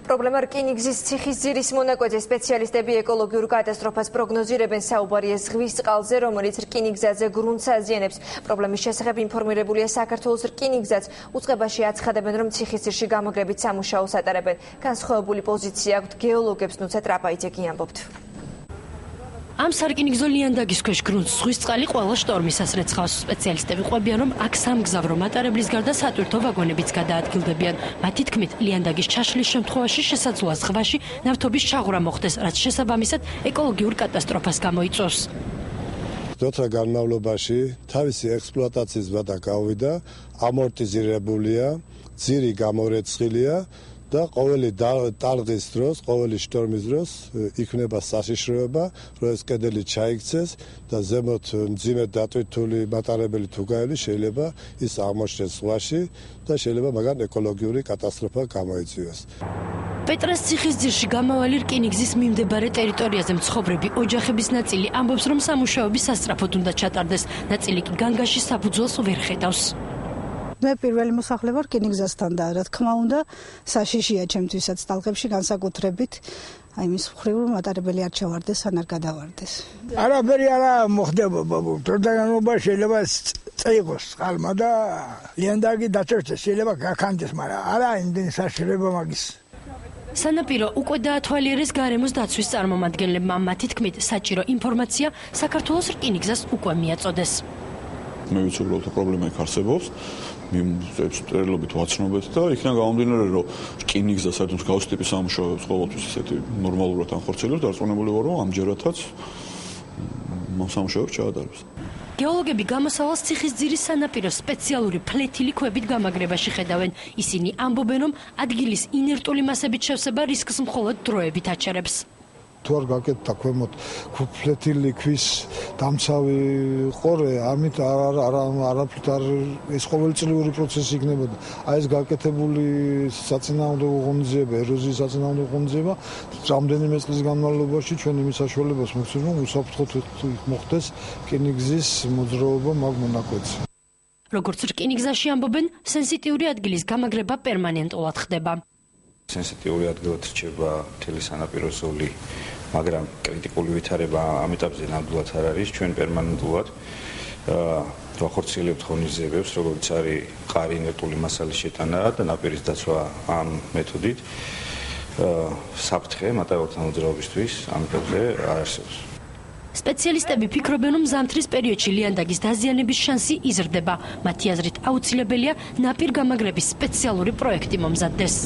პრობლემა რკინიგზის ციხისძირის მონაკვეთზე სპეციალისტები ეკოლოგიურ კატასტროფას პროგნოზირებენ საუბარია ზღვის წყალზე, რომელიც რკინიგზაზე გრუნტს აზიანებს. პრობლემის შესახებ ინფორმირებულია საქართველოს რკინიგზაც. უწყებაში აცხადებენ, რომ ციხისძირში გამაგრებით სამუშაოს ატარებენ. განსხვავებული პოზიცია აქვთ გეოლოგებს, ნუცა ტრაპაიძე გიამბობთ. Am სარკინიგზო ლიანდაგის ქვეშ გრუნტს ზღვის წყალი ყველა შტორმის ასრეცხავს. სპეციალისტები ყვებიან, რომ აქ სამგზავრო მატარებლის გარდა სატვირთო ვაგონებიც გადაადგილდებიან. მათი თქმით, ლიანდაგის ჩაშლის შემთხვევაში შესაძლოა ზღვაში ნავთობის ჩაღვრა მოხდეს, რაც შესაბამისად ეკოლოგიურ კატასტროფას გამოიწვევს. დროთა განმავლობაში თავისი ექსპლუატაციის ვადა გავიდა, ამორტიზირებულია, ძირი გამორეცხილია და ყოველი ტალღის დროს, ყოველი შტორმის დროს იქნება საშიშროება, რომ ეს კედელი ჩაიქცეს და ზემოთ მძიმე დატვირთული მატარებელი თუ გაივლის, შეიძლება ის აღმოჩნდეს ზღვაში და შეიძლება მაგან ეკოლოგიური კატასტროფა გამოიწვიოს. პეტრას ციხისძირში გამავალი რკინიგზის მიმდებარე ტერიტორიაზე მცხოვრები ოჯახების ნაწილი ამბობს, რომ სამუშაოები სასწრაფოდ უნდა ჩატარდეს, ნაწილი კი განგაში საფუძველს ვერ ხედავს. მე პირველი მოსახლე ვარ რკინიგზასთან და რა თქმა უნდა საშიშია ჩემთვისაც ტალღებში განსაკუთრებით აი მის მხრივ რომ მატარებელი არ ჩავარდეს ან არ გადავარდეს. არაფერი არა მოხდება ბაბუ. დროდანობა შეიძლება წაიღოს წყალმა და ლიანდაგი დაწევდეს, შეიძლება გაქანდეს, მაგრამ არა იმდენი საშიშროება მაგის. სანაპირო უკვე დაათვალიერეს გარემოს დაცვის წარმომადგენლებმა, მათი თქმით, საჭირო ინფორმაცია საქართველოს რკინიგზას უკვე მიაწოდეს. მე ვიცი უბრალოდ პრობლემა იქ არსებობს. წერილობით ვაცნობეთ და იქიდან გამომდინარე, რომ რკინიგზა საერთოდ მსგავსი ტიპის სამუშაოებს ყოველთვის ისეთი ნორმალურად ანხორციელებს, დარწმუნებული ვარ, რომ ამჯერადაც სამუშაოებს ჩაატარებს. გეოლოგები გამოსავალს ციხისძირის სანაპირო სპეციალური ფლეთილი ქვებით გამაგრებაში ხედავენ. ისინი ამბობენ, რომ ადგილის ინერტული მასებით შევსება რისკს მხოლოდ დროებით აჩერებს. თუ არ გაკეთდა ქვემოთ ფლეთილი ქვის დამცავი ყორე, ამით არაფრით არ ეს ყოველწლიური პროცესი იქნებოდა. აი ეს გაკეთებული საწინააღმდეგო ღონისძიება, ეროზიის საწინააღმდეგო ღონისძიება რამდენიმე წლის განმავლობაში ჩვენ იმის საშუალებას მოგცემს, რომ უსაფრთხოდ მოხდეს რკინიგზის მოძრაობა მაგ მონაკვეთზე. როგორც რკინიგზაში ამბობენ, სენსიტიური ადგილის გამაგრება პერმანენტულად ხდება. სენსიტიური ადგილად რჩება მთელი სანაპირო ზოლი, მაგრამ კრიტიკული ვითარება ამ ეტაპზე ნამდვილად არ არის. ჩვენ პერმანენტულად ვახორციელებთ ღონისძიებებს, როგორც არის მყარი ინერტული მასალის შეტანა და ნაპირის დაცვა ამ მეთოდით. საფრთხე მატარებელთა მოძრაობისთვის ამ ეტაპზე არ არსებობს. სპეციალისტები ფიქრობენ, რომ ზამთრის პერიოდში ლიანდაგის დაზიანების შანსი იზრდება. მათი აზრით აუცილებელია ნაპირ გამაგრების სპეციალური პროექტი მომზადდეს.